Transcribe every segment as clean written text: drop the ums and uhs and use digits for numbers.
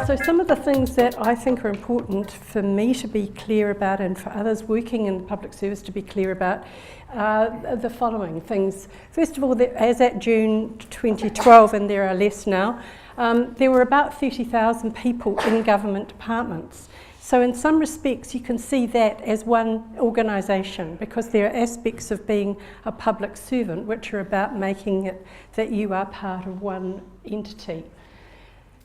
So some of the things that I think are important for me to be clear about and for others working in the public service to be clear about are the following things. First of all, as at June 2012, and there are less now, there were about 30,000 people in government departments. So in some respects you can see that as one organisation, because there are aspects of being a public servant which are about making it that you are part of one entity.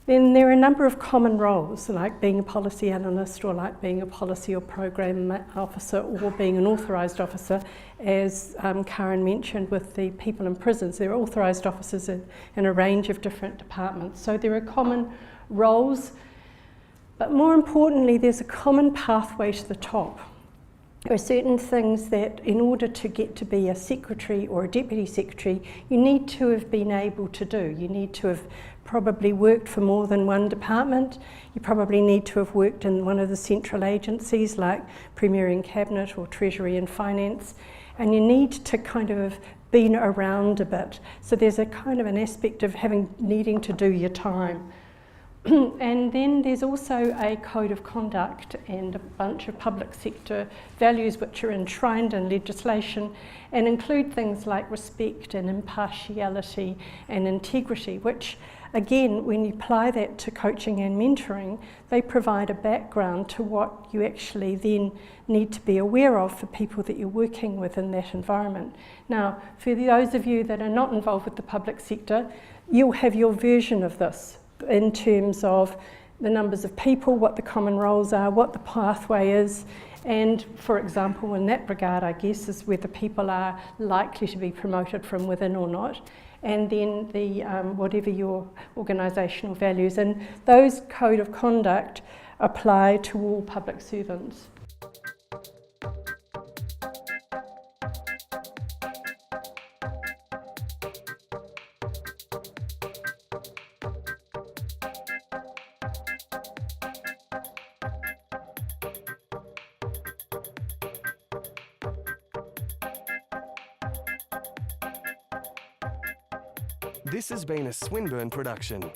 Then there are a number of common roles, like being a policy analyst or like being a policy or program officer or being an authorised officer, as Karen mentioned with the people in prisons. There are authorised officers in a range of different departments. So there are common roles, but more importantly there's a common pathway to the top. There are certain things that in order to get to be a secretary or a deputy secretary you need to have been able to do. You need to have probably worked for more than one department. You probably need to have worked in one of the central agencies like Premier and Cabinet or Treasury and Finance, and you need to kind of have been around a bit. So there's a kind of an aspect of needing to do your time. And then there's also a code of conduct and a bunch of public sector values which are enshrined in legislation and include things like respect and impartiality and integrity, which again, when you apply that to coaching and mentoring, they provide a background to what you actually then need to be aware of for people that you're working with in that environment. Now, for those of you that are not involved with the public sector, you'll have your version of this in terms of the numbers of people, what the common roles are, what the pathway is, and for example in that regard I guess is whether people are likely to be promoted from within or not, and then the whatever your organisational values, and those code of conduct apply to all public servants. This has been a Swinburne production.